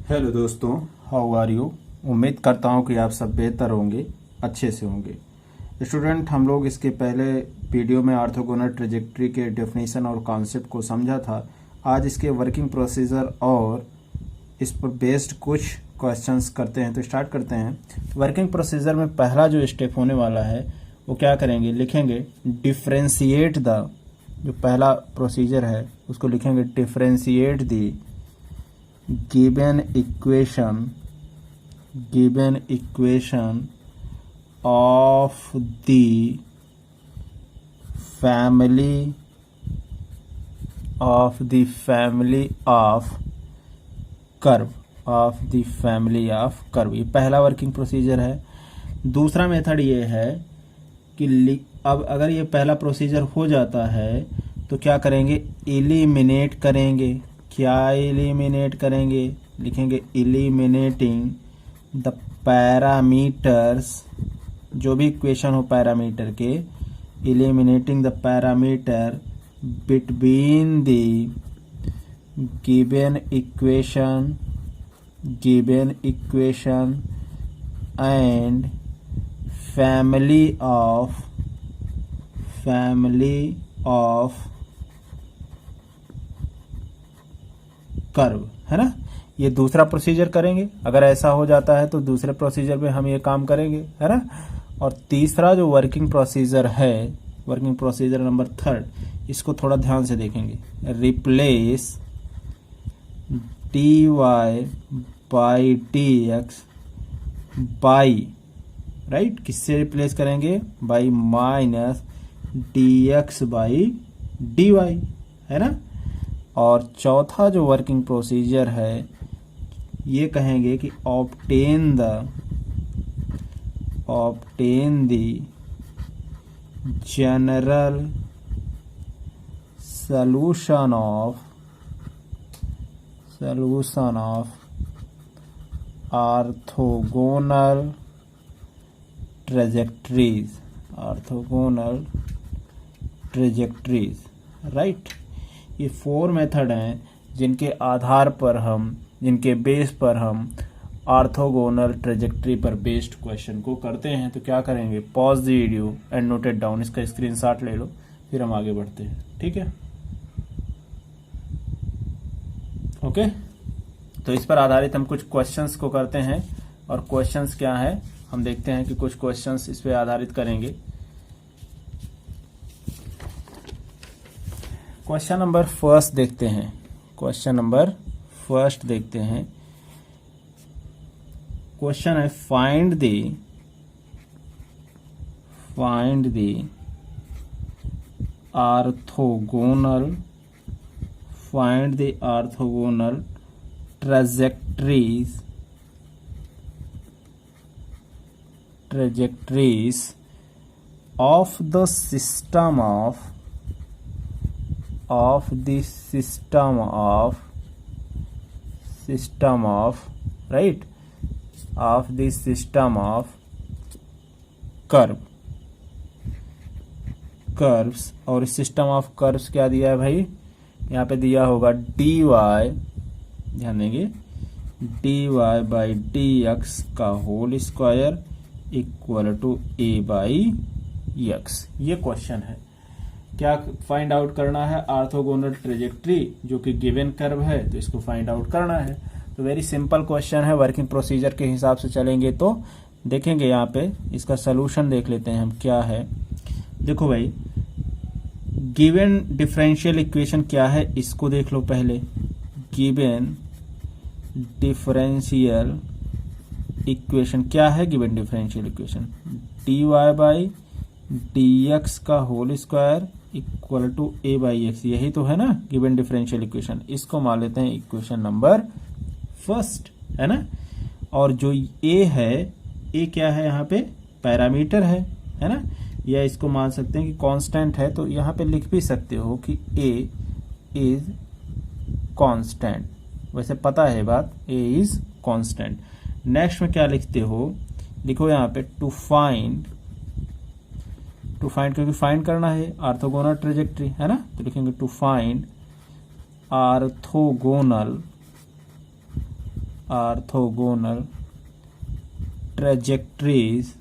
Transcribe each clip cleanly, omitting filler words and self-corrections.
Hello दोस्तों, how are you. उम्मीद करता हूँ कि आप सब बेहतर होंगे, अच्छे से होंगे। स्टूडेंट, हम लोग इसके पहले वीडियो में ऑर्थोगोनल ट्रेजेक्ट्री के डेफिनेशन और कॉन्सेप्ट को समझा था। आज इसके वर्किंग प्रोसीजर और इस पर बेस्ड कुछ क्वेश्चंस करते हैं। तो स्टार्ट करते हैं। वर्किंग प्रोसीजर में पहला जो स्टेप होने वाला है वो क्या करेंगे, लिखेंगे डिफ्रेंशिएट द, जो पहला प्रोसीजर है उसको लिखेंगे differentiate the given equation of the family of curve। ये पहला वर्किंग प्रोसीजर है। दूसरा मेथड ये है कि अब अगर ये पहला प्रोसीजर हो जाता है तो क्या करेंगे, एलिमिनेट करेंगे। क्या एलिमिनेट करेंगे, लिखेंगे एलिमिनेटिंग द पैरामीटर्स, जो भी इक्वेशन हो पैरामीटर के, eliminating the parameter between the given equation and family of curve, है ना। ये दूसरा प्रोसीजर करेंगे। अगर ऐसा हो जाता है तो दूसरे प्रोसीजर में हम ये काम करेंगे, है ना। और तीसरा जो वर्किंग प्रोसीजर है, वर्किंग प्रोसीजर नंबर 3, इसको थोड़ा ध्यान से देखेंगे। Replace dy by dx by, right, किससे रिप्लेस करेंगे, by minus dx by dy, है ना। और चौथा जो वर्किंग प्रोसीजर है ये कहेंगे कि obtain the general solution of orthogonal trajectories, right. ये 4 मेथड हैं जिनके बेस पर हम ऑर्थोगोनल ट्रेजेक्ट्री पर बेस्ड क्वेश्चन को करते हैं। तो क्या करेंगे, pause the video and note it down, इसका स्क्रीनशॉट ले लो, फिर हम आगे बढ़ते हैं, ठीक है। ओके, तो इस पर आधारित हम कुछ क्वेश्चंस को करते हैं। और क्वेश्चंस क्या है हम देखते हैं कि कुछ क्वेश्चंस इस पर आधारित करेंगे। क्वेश्चन नंबर फर्स्ट देखते हैं। क्वेश्चन है find the orthogonal trajectories of the system of curves. और सिस्टम ऑफ कर्व्स क्या दिया है भाई, यहाँ पे दिया होगा dy, ध्यान देंगे, dy बाई dx का whole square equal to a by x। ये क्वेश्चन है। क्या फाइंड आउट करना है, ऑर्थोगोनल ट्रेजेक्ट्री जो कि गिवन कर्व है, तो इसको फाइंड आउट करना है। तो वेरी सिंपल क्वेश्चन है। वर्किंग प्रोसीजर के हिसाब से चलेंगे तो देखेंगे, यहाँ पे इसका सोल्यूशन देख लेते हैं हम क्या है। देखो भाई, गिवन डिफरेंशियल इक्वेशन क्या है इसको देख लो पहले। गिवन डिफरेंशियल इक्वेशन क्या है, given differential equation dy by dx का whole square equal to a by x, यही तो है ना गिवन डिफरेंशियल इक्वेशन। इसको मान लेते हैं इक्वेशन नंबर फर्स्ट, है ना। और जो a है, a क्या है, यहाँ पे पैरामीटर है ना। या इसको मान सकते हैं कि कांस्टेंट है, तो यहाँ पे लिख भी सकते हो कि a इज कांस्टेंट। वैसे पता है बात, a इज कांस्टेंट। नेक्स्ट में क्या लिखते हो, लिखो यहाँ पे टू फाइंड, क्योंकि फाइंड करना है ऑर्थोगोनल ट्रेजेक्ट्री, है ना। तो लिखेंगे to find orthogonal orthogonal trajectories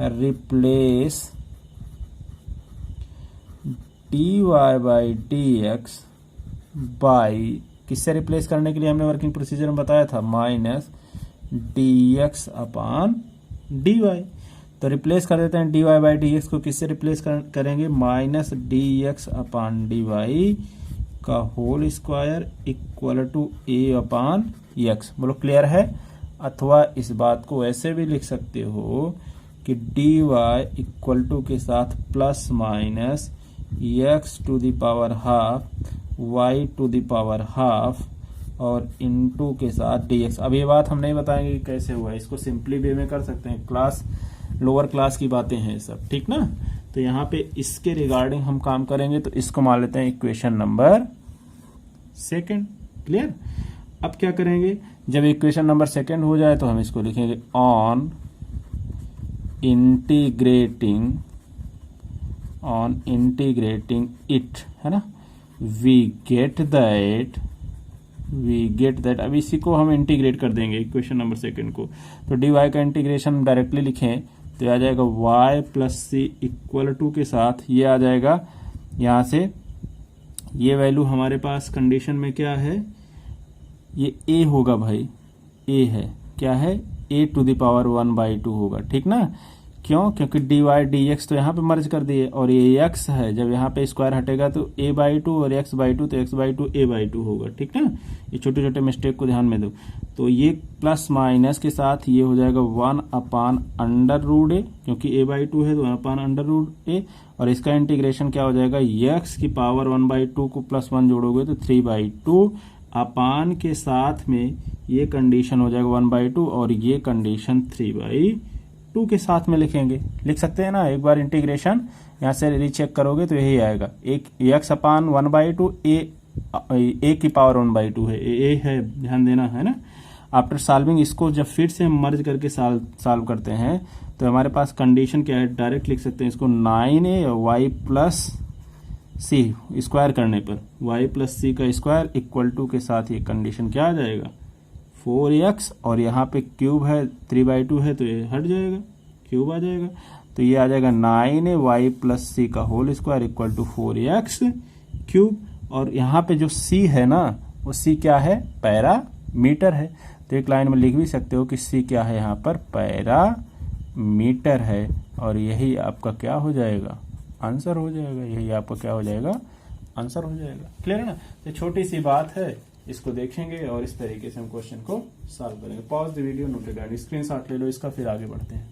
replace dy by d x by, किससे रिप्लेस करने के लिए हमने वर्किंग प्रोसीजर में बताया था, minus D x upon D y. तो रिप्लेस कर देते हैं dy बाई डी एक्स को, किससे रिप्लेस करेंगे, minus D x upon D Y का whole square equal to A upon X. बोलो क्लियर है। अथवा इस बात को ऐसे भी लिख सकते हो कि डी वाई इक्वल टू के साथ plus minus x to the power half y to the power half और इनटू के साथ dx। अब ये बात हम नहीं बताएंगे कि कैसे हुआ, इसको सिंपली वे में कर सकते हैं, क्लास लोअर क्लास की बातें हैं सब, ठीक ना। तो यहाँ पे इसके रिगार्डिंग हम काम करेंगे, तो इसको मान लेते हैं इक्वेशन नंबर सेकंड। क्लियर। अब क्या करेंगे, जब इक्वेशन नंबर सेकंड हो जाए तो हम इसको लिखेंगे ऑन इंटीग्रेटिंग इट, है ना, वी गेट दैट। अब इसी को हम इंटीग्रेट कर देंगे इक्वेशन नंबर सेकंड को। तो डी वाई का इंटीग्रेशन डायरेक्टली लिखें तो आ जाएगा y plus c equal to के साथ ये आ जाएगा, यहाँ से ये वैल्यू हमारे पास कंडीशन में क्या है, ये a होगा भाई, a है, क्या है, a टू द पावर 1/2 होगा, ठीक ना। क्यों, क्योंकि डी वाई डी एक्स तो यहाँ पे मर्ज कर दिए और ये एक्स है, जब यहाँ पे स्क्वायर हटेगा तो a/2 और x/2 तो x/2 a/2 होगा, ठीक ना। ये छोटे छोटे मिस्टेक को ध्यान में दो। तो ये प्लस माइनस के साथ ये हो जाएगा 1/√a, क्योंकि a/2 है तो 1/√a, और इसका इंटीग्रेशन क्या हो जाएगा, x की पावर 1/2 को प्लस 1 जोड़ोगे तो 3/2 अपान के साथ में ये कंडीशन हो जाएगा 1/2 और ये कंडीशन 3/2 के साथ में लिखेंगे, लिख सकते हैं ना। एक बार इंटीग्रेशन यहाँ से रीचेक करोगे तो यही आएगा, एक x अपान 1/2 a की पावर 1/2 है, a है, ध्यान देना, है ना। आफ्टर सॉल्विंग इसको जब फिर से हम मर्ज करके सॉल्व करते हैं तो हमारे पास कंडीशन क्या है, डायरेक्ट लिख सकते हैं इसको 9a y प्लस सी स्क्वायर करने पर y प्लस सी का स्क्वायर इक्वल टू के साथ ये कंडीशन क्या आ जाएगा 4x, और यहाँ पे क्यूब है 3/2 है तो ये हट जाएगा, क्यूब आ जाएगा, तो ये आ जाएगा 9a y प्लस सी का whole square equal to 4x cube. और यहाँ पे जो c है ना, वो c क्या है, पैरामीटर है, तो एक लाइन में लिख भी सकते हो कि c क्या है, यहाँ पर पैरामीटर है, और यही आपका क्या हो जाएगा, आंसर हो जाएगा, यही आपका क्या हो जाएगा, आंसर हो जाएगा। क्लियर है ना। तो छोटी सी बात है, इसको देखेंगे और इस तरीके से हम क्वेश्चन को सॉल्व करेंगे। Pause the video, note down, screenshot ले लो इसका, फिर आगे बढ़ते हैं।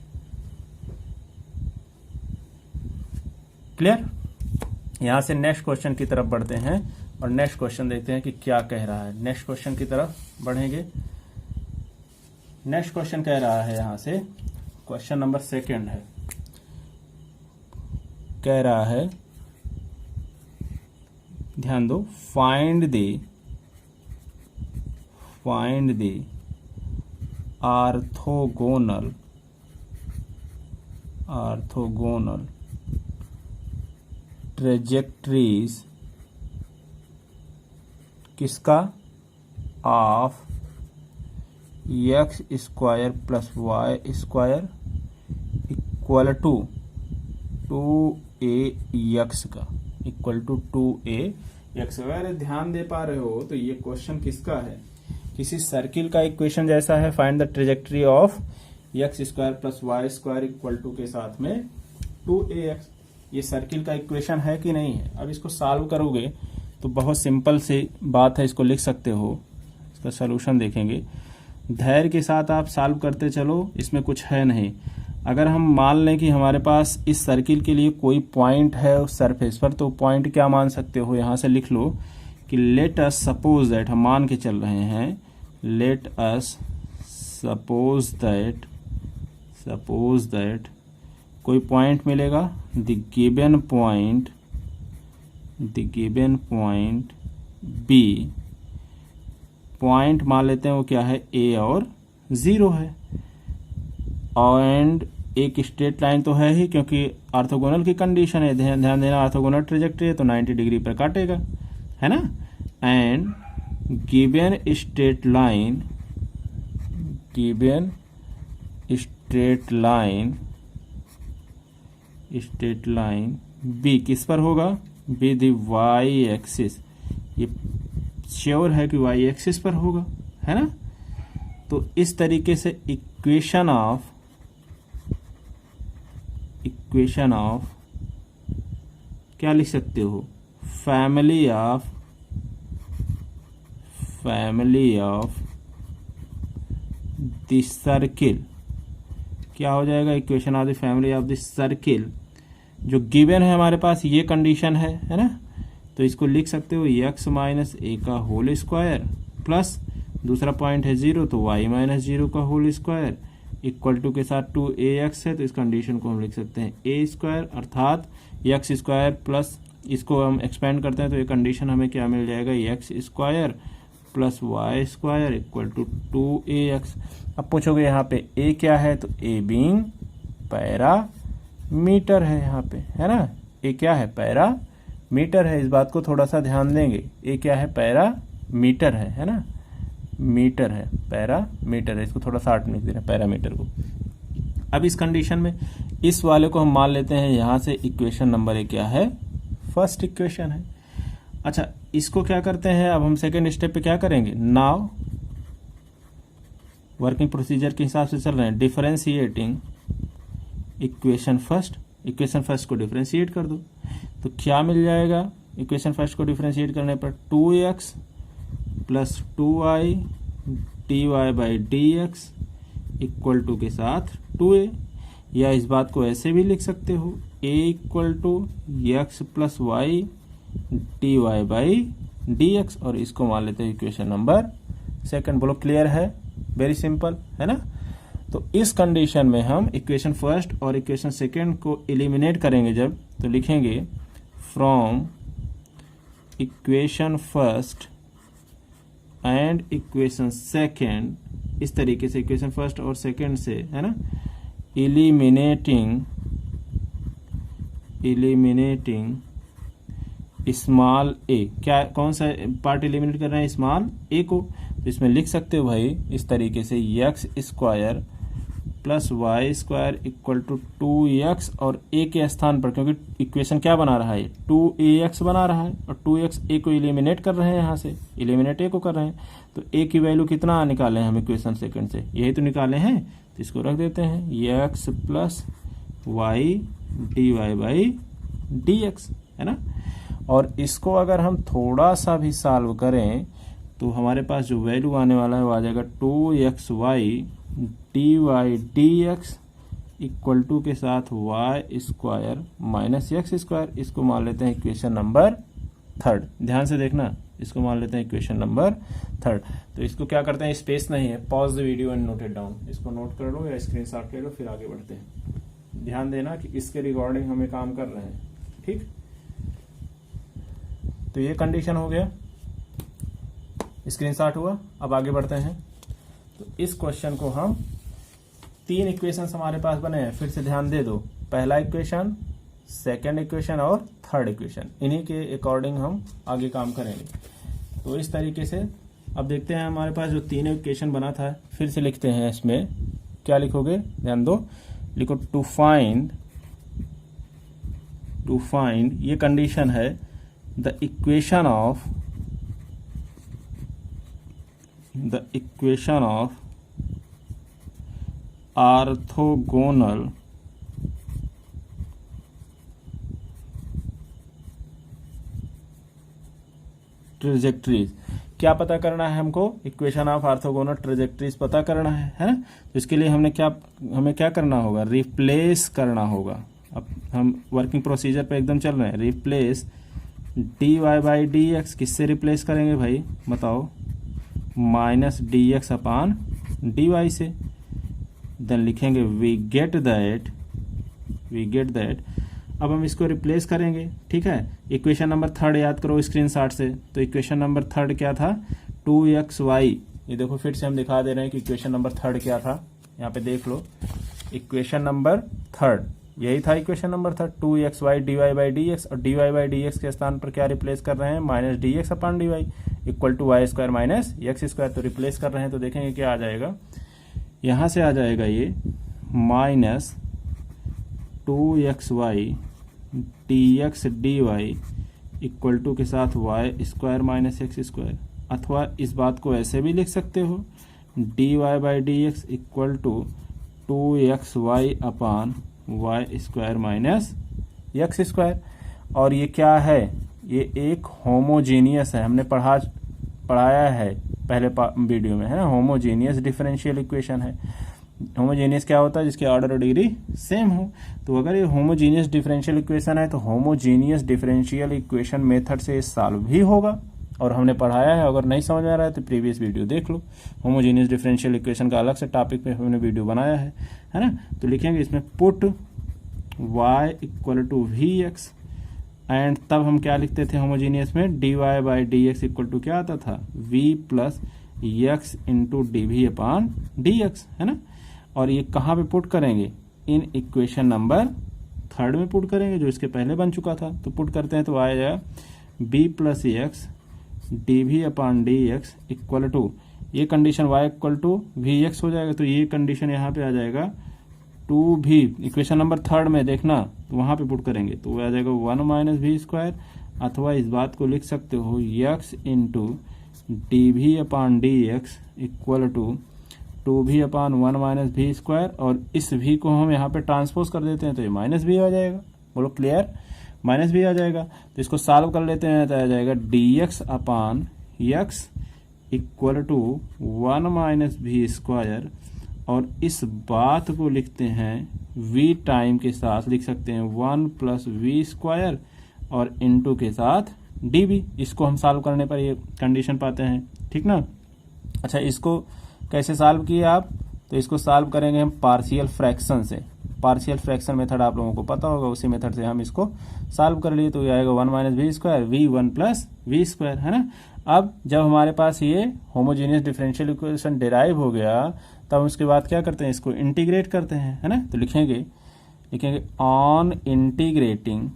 क्लियर। यहां से नेक्स्ट क्वेश्चन की तरफ बढ़ते हैं और नेक्स्ट क्वेश्चन देखते हैं कि क्या कह रहा है। नेक्स्ट क्वेश्चन की तरफ बढ़ेंगे। नेक्स्ट क्वेश्चन कह रहा है, यहां से क्वेश्चन नंबर सेकंड है, कह रहा है, ध्यान दो, फाइंड द ऑर्थोगोनल ट्रेजेक्टरीज किसका, of x square plus y square equal to 2ax का, इक्वल टू 2ax। अगर ध्यान दे पा रहे हो तो ये क्वेश्चन किसका है, किसी सर्किल का इक्वेशन जैसा है। Find the trajectory of x square plus y square equal to के साथ में 2ax, ये सर्किल का इक्वेशन है कि नहीं है। अब इसको सॉल्व करोगे तो बहुत सिंपल सी बात है, इसको लिख सकते हो, इसका सलूशन देखेंगे। धैर्य के साथ आप सॉल्व करते चलो, इसमें कुछ है नहीं। अगर हम मान लें कि हमारे पास इस सर्किल के लिए कोई पॉइंट है उस सरफेस पर, तो पॉइंट क्या मान सकते हो, यहां से लिख लो कि लेट अस सपोज दैट, हम मान के चल रहे हैं, लेट अस सपोज दैट कोई पॉइंट मिलेगा, the given point B, point मान लेते हैं वो क्या है, ए और 0 है, एंड एक स्ट्रेट लाइन तो है ही क्योंकि ऑर्थोगोनल की कंडीशन है, ध्यान देना, ऑर्थोगोनल ट्रेजेक्टरी है तो 90 डिग्री पर काटेगा, है ना। And given straight line B किस पर होगा, बी दी वाई एक्सिस, ये श्योर है कि वाई एक्सिस पर होगा, है ना। तो इस तरीके से इक्वेशन ऑफ क्या लिख सकते हो, फैमिली ऑफ द सर्किल, क्या हो जाएगा, equation of the family of the circle. जो गिवन है हमारे पास ये कंडीशन है ना, तो इसको लिख सकते हो x माइनस ए का होल स्क्वायर प्लस दूसरा पॉइंट है 0 तो y माइनस 0 का होल स्क्वायर इक्वल टू के साथ 2ax है, तो इस कंडीशन को हम लिख सकते हैं a स्क्वायर अर्थात x स्क्वायर प्लस इसको हम एक्सपेंड करते हैं तो ये कंडीशन हमें क्या मिल जाएगा, x square plus y square equal to 2ax। अब पूछोगे यहाँ पे a क्या है, तो a बीइंग पैरामीटर है यहाँ पे, है ना। a क्या है, पैरामीटर है, इस बात को थोड़ा सा ध्यान देंगे। a क्या है, पैरामीटर है ना, मीटर है, पैरामीटर है, इसको थोड़ा सा आर्ट लिख देना पैरामीटर को। अब इस कंडीशन में इस वाले को हम मान लेते हैं यहाँ से इक्वेशन नंबर एक क्या है, फर्स्ट इक्वेशन है। अच्छा, इसको क्या करते हैं, अब हम सेकेंड स्टेप पे क्या करेंगे, नाउ वर्किंग प्रोसीजर के हिसाब से चल रहे हैं, डिफरेंशिएटिंग इक्वेशन फर्स्ट को डिफरेंशिएट कर दो, तो क्या मिल जाएगा, इक्वेशन फर्स्ट को डिफरेंशिएट करने पर 2x plus 2y dy by dx equal to के साथ 2a, या इस बात को ऐसे भी लिख सकते हो a equal to x plus y dy by dx, और इसको मान लेते हैं इक्वेशन नंबर सेकंड। बोलो क्लियर है, वेरी सिंपल है ना। तो इस कंडीशन में हम इक्वेशन फर्स्ट और इक्वेशन सेकंड को एलिमिनेट करेंगे जब, तो लिखेंगे from equation first and equation second, इस तरीके से इक्वेशन फर्स्ट और सेकेंड से, है ना, एलिमिनेटिंग स्मॉल ए, क्या कौन सा पार्ट एलिमिनेट कर रहे हैं, स्मॉल ए को, तो इसमें लिख सकते हो भाई इस तरीके से x square plus y square equal to 2x, और a के स्थान पर, क्योंकि इक्वेशन क्या बना रहा है, 2ax बना रहा है, और 2x a को एलिमिनेट कर रहे हैं, यहाँ से एलिमिनेट a को कर रहे हैं, तो a की वैल्यू कितना निकाले हैं हम इक्वेशन सेकंड से, यही तो निकाले हैं, तो इसको रख देते हैं x plus y d y by d x, है ना। और इसको अगर हम थोड़ा सा भी सॉल्व करें तो हमारे पास जो वैल्यू आने वाला है वो आ जाएगा 2xy d y D x equal to के साथ y square minus x square, इसको मान लेते हैं इक्वेशन नंबर थर्ड। ध्यान से देखना, इसको मान लेते हैं इक्वेशन नंबर थर्ड। तो इसको क्या करते हैं, स्पेस नहीं है, pause the video and note it down, इसको नोट कर लो या स्क्रीनशॉट ले लो, फिर आगे बढ़ते हैं। ध्यान देना कि इसके रिगार्डिंग हमें काम कर रहे हैं, ठीक। तो ये कंडीशन हो गया, स्क्रीनशॉट हुआ। अब आगे बढ़ते हैं। तो इस क्वेश्चन को हम, तीन इक्वेशंस हमारे पास बने हैं, फिर से ध्यान दे दो, पहला इक्वेशन, सेकंड इक्वेशन और थर्ड इक्वेशन, इन्हीं के अकॉर्डिंग हम आगे काम करेंगे। तो इस तरीके से अब देखते हैं हमारे पास जो तीनों इक्वेशन बना था, फिर से लिखते हैं। इसमें क्या लिखोगे, ध्यान दो, लिखो टू फाइंड ये कंडीशन है, the equation of orthogonal trajectories. क्या पता करना है हमको, इक्वेशन ऑफ ऑर्थोगोनल ट्रेजेक्ट्रीज पता करना है ना। तो इसके लिए हमें क्या करना होगा, रिप्लेस करना होगा। अब हम वर्किंग प्रोसीजर पे एकदम चल रहे हैं। Replace d y by d x, किससे रिप्लेस करेंगे भाई बताओ, minus D x upon D y से। देन लिखेंगे वी गेट दैट। अब हम इसको रिप्लेस करेंगे, ठीक है। इक्वेशन नंबर थर्ड याद करो स्क्रीनशॉट से। तो इक्वेशन नंबर थर्ड क्या था, 2xy। ये देखो फिर से हम दिखा दे रहे हैं कि इक्वेशन नंबर थर्ड क्या था, यहाँ पे देख लो। इक्वेशन नंबर थर्ड यही था, equation number third 2xy dy by d x, और dy बाई डी एक्स के स्थान पर क्या रिप्लेस कर रहे हैं, minus D x upon D y. Equal to y square minus x square. तो रिप्लेस कर रहे हैं तो देखेंगे क्या आ जाएगा, यहाँ से आ जाएगा ये minus 2xy dx dy equal to के साथ y square minus x square, अथवा इस बात को ऐसे भी लिख सकते हो dy by d x equal to 2xy upon y square minus x square. और ये क्या है, ये एक होमोजीनियस है, हमने पढ़ाया है पहले वीडियो में, है ना। होमोजीनियस डिफरेंशियल इक्वेशन है। होमोजीनियस क्या होता है, जिसके ऑर्डर और डिग्री सेम हो। तो अगर ये होमोजीनियस डिफरेंशियल इक्वेशन है तो होमोजीनियस डिफरेंशियल इक्वेशन मेथड से सॉल्व भी होगा, और हमने पढ़ाया है। अगर नहीं समझ में आ रहा है तो प्रीवियस वीडियो देख लो, होमोजीनियस डिफरेंशियल इक्वेशन का अलग से टॉपिक पे हमने वीडियो बनाया है ना। तो लिखेंगे इसमें put y equal to we x, and तब हम क्या लिखते थे होमोजीनियस में, dy by d x equal to क्या आता था, v plus x into d we upon D x, है ना। और ये कहाँ पे पुट करेंगे, इन इक्वेशन नंबर 3 में पुट करेंगे, जो इसके पहले बन चुका था। तो पुट करते हैं तो आएगा b plus X D we upon D x equal to, ये condition y equal to we X हो जाएगा। तो ये कंडीशन यहाँ पे आ जाएगा 2v, इक्वेशन नंबर 3 में देखना, तो वहाँ पे पुट करेंगे तो वो आ जाएगा 1 माइनस वी स्क्वायर, अथवा इस बात को लिख सकते हो x into d we upon D x equal to 2v upon 1 minus v square. और इस v को हम यहाँ पे ट्रांसपोज कर देते हैं तो ये माइनस v आ जाएगा। बोलो क्लियर, माइनस v आ जाएगा। तो इसको सॉल्व कर लेते हैं तो आ जाएगा dx upon x equal to 1 minus v square, और इस बात को लिखते हैं v टाइम के साथ लिख सकते हैं 1 प्लस वी स्क्वायर और इनटू के साथ dv। इसको हम सॉल्व करने पर ये कंडीशन पाते हैं, ठीक ना। अच्छा, इसको कैसे सॉल्व किए आप, तो इसको सॉल्व करेंगे हम पार्शियल फ्रैक्शन से। पार्शियल फ्रैक्शन मेथड आप लोगों को पता होगा, उसी मेथड से हम इसको सॉल्व कर लिए। तो ये आएगा 1 minus v square, v 1 plus v square, है ना। अब जब हमारे पास ये होमोजीनियस डिफरेंशियल इक्वेशन डिराइव हो गया, तब उसके बाद क्या करते हैं, इसको इंटीग्रेट करते हैं, है ना। तो लिखेंगे on integrating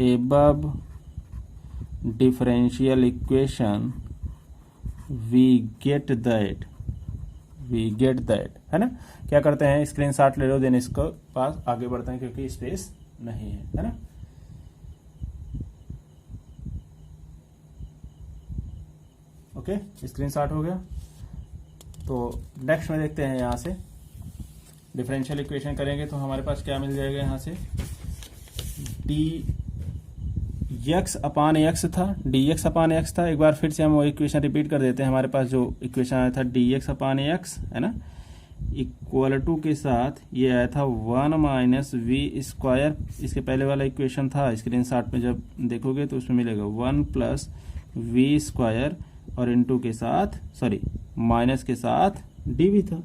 above differential equation we get that, है ना। क्या करते हैं, स्क्रीनशॉट ले लो, देन इसको पास आगे बढ़ते हैं क्योंकि स्पेस नहीं है ना। ओके, स्क्रीनशॉट हो गया। तो नेक्स्ट में देखते हैं, यहाँ से डिफरेंशियल इक्वेशन करेंगे तो हमारे पास क्या मिल जाएगा, यहाँ से x अपान एक्स था, dx अपान एक्स था। एक बार फिर से हम वो इक्वेशन रिपीट कर देते हैं। हमारे पास जो इक्वेशन आया था dx अपान एक्स, है ना, इक्वल टू के साथ ये आया था 1 माइनस वी स्क्वायर। इसके पहले वाला इक्वेशन था, स्क्रीनशॉट में जब देखोगे तो उसमें मिलेगा 1 प्लस वी स्क्वायर और इनटू के साथ माइनस के साथ dv था।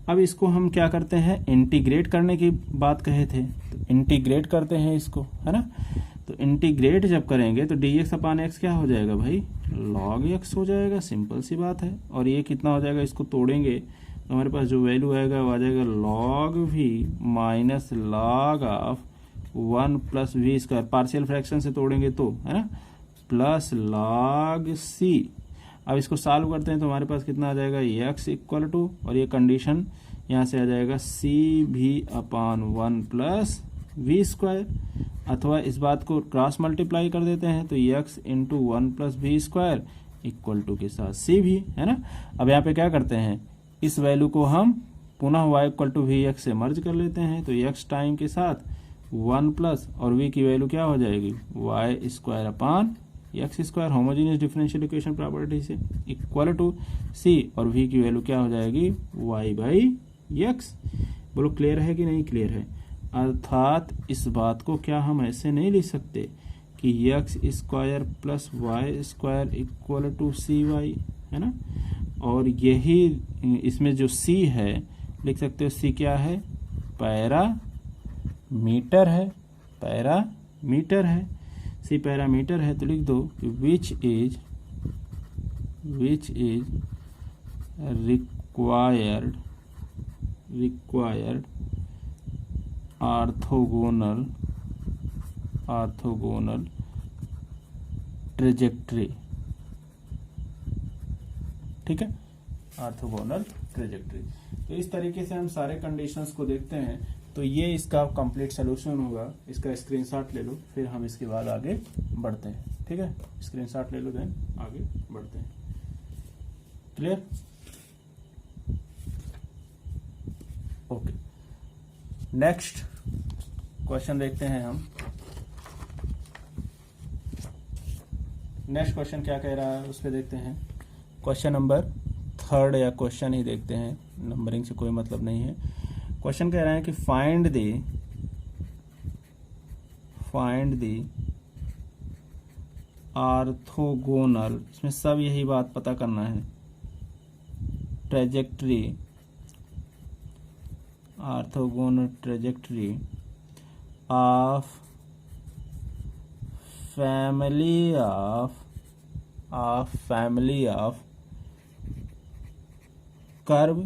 अब इसको हम क्या करते हैं, इंटीग्रेट करने की बात कहे थे, तो इंटीग्रेट करते हैं इसको, है ना। तो इंटीग्रेट जब करेंगे तो dx अपान एक्स क्या हो जाएगा भाई, log x हो जाएगा, सिंपल सी बात है। और ये कितना हो जाएगा, इसको तोड़ेंगे तो हमारे पास जो वैल्यू आएगा वो आ जाएगा log v minus log of 1 plus v square, partial fraction से तोड़ेंगे तो, है ना, प्लस log c। अब इसको सॉल्व करते हैं तो हमारे पास कितना आ जाएगा, x इक्वल टू, और ये कंडीशन यहाँ से आ जाएगा सी भी अपान 1 प्लस वी स्क्वायर, अथवा इस बात को क्रॉस मल्टीप्लाई कर देते हैं तो x into 1 plus v square equal to के साथ सी भी, है ना। अब यहाँ पे क्या करते हैं, इस वैल्यू को हम पुनः y equal to we x से मर्ज कर लेते हैं। तो x टाइम के साथ 1 प्लस और v की वैल्यू क्या हो जाएगी, y square upon x square, homogeneous differential equation property से, इक्वल टू c, और v की वैल्यू क्या हो जाएगी, y बाई एक्स। बोलो क्लियर है कि नहीं क्लियर है। अर्थात इस बात को क्या हम ऐसे नहीं लिख सकते कि x square plus y square equal to c y, है ना। और यही इसमें जो c है लिख सकते हो, c क्या है, पैरामीटर है, c पैरामीटर है। तो लिख दो which is required orthogonal orthogonal trajectory, ठीक है, ऑर्थोगोनल ट्रेजेक्ट्री। तो इस तरीके से हम सारे कंडीशंस को देखते हैं। तो ये इसका कंप्लीट सोल्यूशन होगा। इसका स्क्रीनशॉट ले लो, फिर हम इसके बाद आगे बढ़ते हैं, ठीक है। स्क्रीनशॉट ले लो, देन आगे बढ़ते हैं। क्लियर? ओके, नेक्स्ट क्वेश्चन देखते हैं हम। नेक्स्ट क्वेश्चन क्या कह रहा है उस पर देखते हैं। क्वेश्चन नंबर 3 या क्वेश्चन ही देखते हैं, नंबरिंग से कोई मतलब नहीं है। क्वेश्चन कह रहा है कि फाइंड द ऑर्थोगोनल, इसमें सब यही बात पता करना है, trajectory, orthogonal trajectory of family of curve,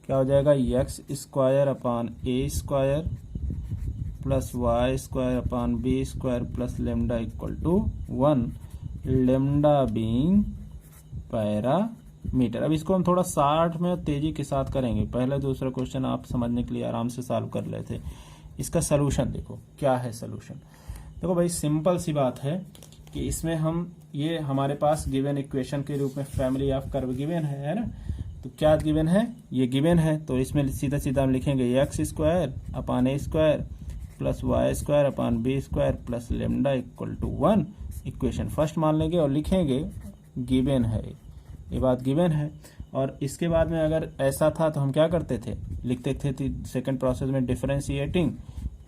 क्या हो जाएगा, x square upon A square plus y square upon B square plus lambda equal to 1, lambda being parameter. अब इसको हम थोड़ा शॉर्ट में तेजी के साथ करेंगे। पहले दूसरा क्वेश्चन आप समझने के लिए आराम से सॉल्व कर लेते। इसका सलूशन देखो क्या है। सलूशन देखो भाई, सिंपल सी बात है कि इसमें हम ये हमारे पास गिवन इक्वेशन के रूप में फैमिली ऑफ कर्व गिवन है ना। तो क्या गिवन है, ये गिवन है। तो इसमें सीधा सीधा हम लिखेंगे x square upon A square plus y square upon B square plus lambda equal to 1, equation first मान लेंगे और लिखेंगे गिवन है, ये बात गिवन है। और इसके बाद में अगर ऐसा था तो हम क्या करते थे, लिखते थे सेकंड प्रोसेस में डिफरेंशिएटिंग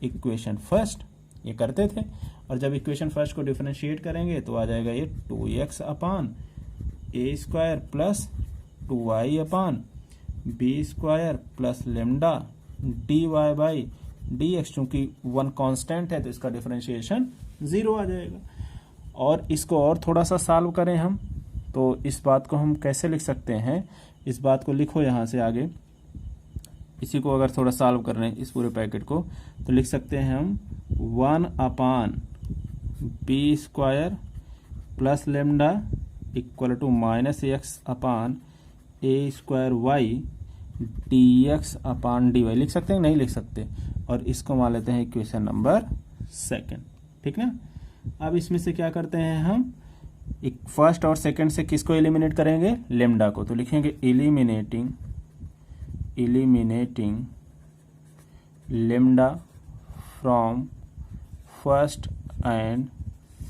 इक्वेशन फर्स्ट, ये करते थे। और जब इक्वेशन फर्स्ट को डिफरेंशिएट करेंगे तो आ जाएगा ये 2x upon A square plus 2y upon B square plus lambda dy by dx, चूंकि 1 कांस्टेंट है तो इसका डिफरेंशिएशन 0 आ जाएगा। और इसको और थोड़ा सा सॉल्व करें हम, तो इस बात को हम कैसे लिख सकते हैं, इस बात को लिखो यहाँ से आगे। इसी को अगर थोड़ा सॉल्व कर रहे हैं इस पूरे पैकेट को, तो लिख सकते हैं हम 1 upon B square plus lambda equal to minus X upon A square Y D x upon D Y. लिख सकते हैं, नहीं लिख सकते। और इसको मान लेते हैं इक्वेशन नंबर 2, ठीक ना। अब इसमें से क्या करते हैं हम, फर्स्ट और सेकंड से किसको एलिमिनेट करेंगे, लेमडा को। तो लिखेंगे eliminating lambda from first and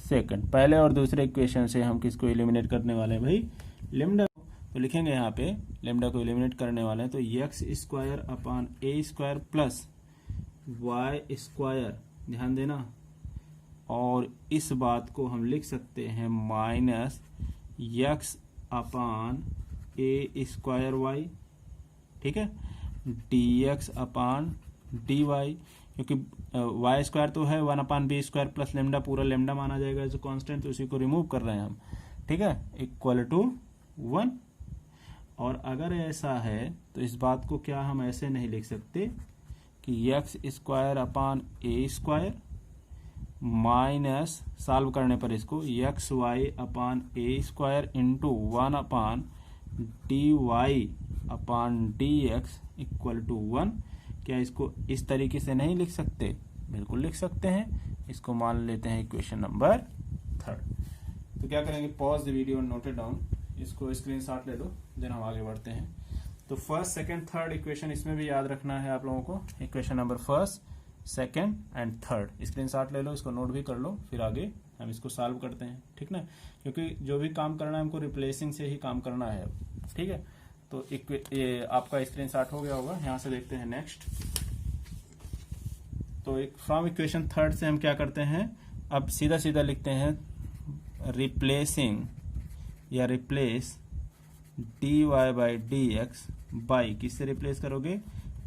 second. पहले और दूसरे इक्वेशन से हम किसको एलिमिनेट करने वाले हैं भाई, लेमडा। तो लिखेंगे यहाँ पे लेमडा को एलिमिनेट करने वाले हैं, तो एक्स स्क्वायर अपान ए स्क्वायर प्लस वाई स्क्वायर, ध्यान देना। और इस बात को हम लिख सकते हैं माइनस एक्स अपान ए स्क्वायर वाई, ठीक है, D x upon D Y, क्योंकि वाई स्क्वायर तो है 1 upon B square plus lambda, पूरा लेमडा माना जाएगा एज कांस्टेंट, तो उसी को रिमूव कर रहे हैं हम, ठीक है, इक्वल टू 1। और अगर ऐसा है तो इस बात को क्या हम ऐसे नहीं लिख सकते कि एक्स स्क्वायर अपान ए स्क्वायर माइनस, सॉल्व करने पर इसको x y upon A square into 1 upon D y upon D x equal to 1। क्या इसको इस तरीके से नहीं लिख सकते, बिल्कुल लिख सकते हैं। इसको मान लेते हैं इक्वेशन नंबर 3। तो क्या करेंगे, पॉज द वीडियो और नोट इट डाउन, इसको स्क्रीनशॉट ले लो, देन हम आगे बढ़ते हैं। तो फर्स्ट सेकंड थर्ड इक्वेशन इसमें भी याद रखना है आप लोगों को, equation number first second and third screenshot ले लो, इसको नोट भी कर लो, फिर आगे हम इसको सॉल्व करते हैं, ठीक ना। क्योंकि जो भी काम करना है हमको रिप्लेसिंग से ही काम करना है, ठीक है। तो ये आपका स्क्रीनशॉट हो गया होगा। यहाँ से देखते हैं नेक्स्ट। तो फ्रॉम इक्वेशन थर्ड से हम क्या करते हैं, अब सीधा सीधा लिखते हैं रिप्लेसिंग या replace d y by d x by, किससे रिप्लेस करोगे,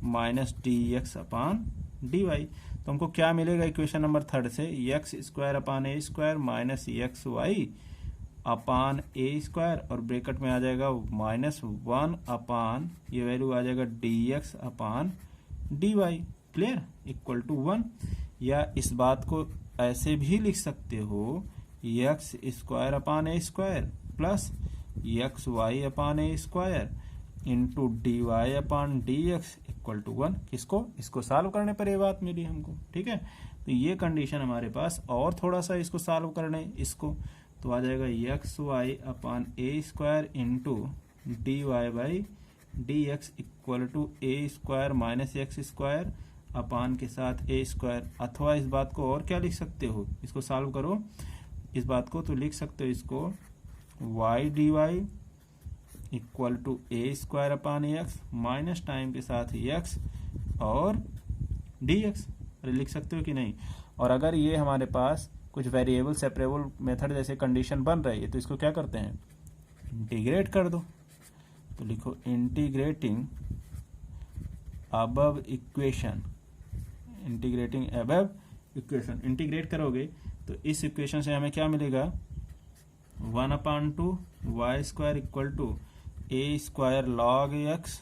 minus D x upon D y. तो हमको क्या मिलेगा इक्वेशन नंबर थर्ड से, एक्स स्क्वायर अपान ए square minus x y upon ए स्क्वायर, और ब्रैकेट में आ जाएगा माइनस 1 अपान, ये वैल्यू आ जाएगा d x upon D y, clear, equal to 1। या इस बात को ऐसे भी लिख सकते हो x square upon A square plus x y upon A square into d y upon D x equal to 1। किसको? इसको सॉल्व करने पर ये बात मिली हमको। ठीक है, तो ये कंडीशन हमारे पास, और थोड़ा सा इसको सॉल्व करने इसको, तो आ जाएगा x y upon A square into d y by d x equal to a square minus x square upon के साथ ए स्क्वायर। अथवा इस बात को और क्या लिख सकते हो, इसको सॉल्व करो इस बात को, तो लिख सकते हो इसको y d y equal to a square upon x minus time के साथ एक्स और डी एक्स। अरे लिख सकते हो कि नहीं? और अगर ये हमारे पास कुछ वेरिएबल सेपरेबल मेथड जैसे कंडीशन बन रही है तो इसको क्या करते हैं, इंटीग्रेट कर दो। तो लिखो integrating above equation, integrating above equation. Integrate करोगे तो इस इक्वेशन से हमें क्या मिलेगा, 1/2 y square equal to a square log x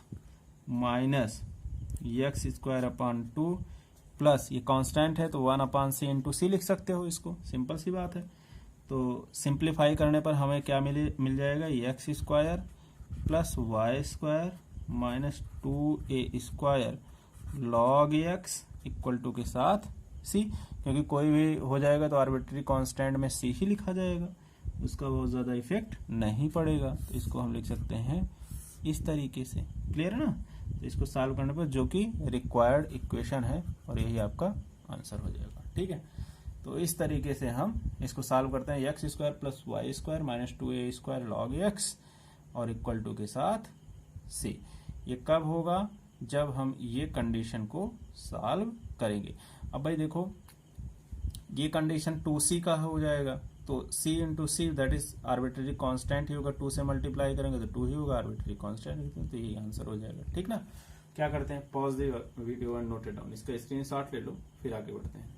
minus x square upon 2 plus ये कांस्टेंट है तो 1/c इंटू सी लिख सकते हो इसको। सिंपल सी बात है। तो सिंप्लीफाई करने पर हमें क्या मिल जाएगा, x square plus y square minus 2a square log x equal to के साथ सी, क्योंकि कोई भी हो जाएगा तो आर्बिट्री कांस्टेंट में सी ही लिखा जाएगा, उसका बहुत ज्यादा इफेक्ट नहीं पड़ेगा। तो इसको हम लिख सकते हैं इस तरीके से। क्लियर है ना? तो इसको सॉल्व करने पर जो कि रिक्वायर्ड इक्वेशन है और यही आपका आंसर हो जाएगा। ठीक है, तो इस तरीके से हम इसको सॉल्व करते हैं, x square plus y square minus 2a square log x और इक्वल टू के साथ सी। ये कब होगा, जब हम ये कंडीशन को सॉल्व करेंगे। अब भाई देखो ये कंडीशन 2c का हो जाएगा, तो c into C that is arbitrary constant ही होगा, 2 से मल्टीप्लाई करेंगे तो 2 ही होगा, आर्बिट्ररी कांस्टेंट, तो यही आंसर हो जाएगा। ठीक ना? क्या करते हैं, pause the video and note it down, इसका स्क्रीनशॉट ले लो फिर आगे बढ़ते हैं।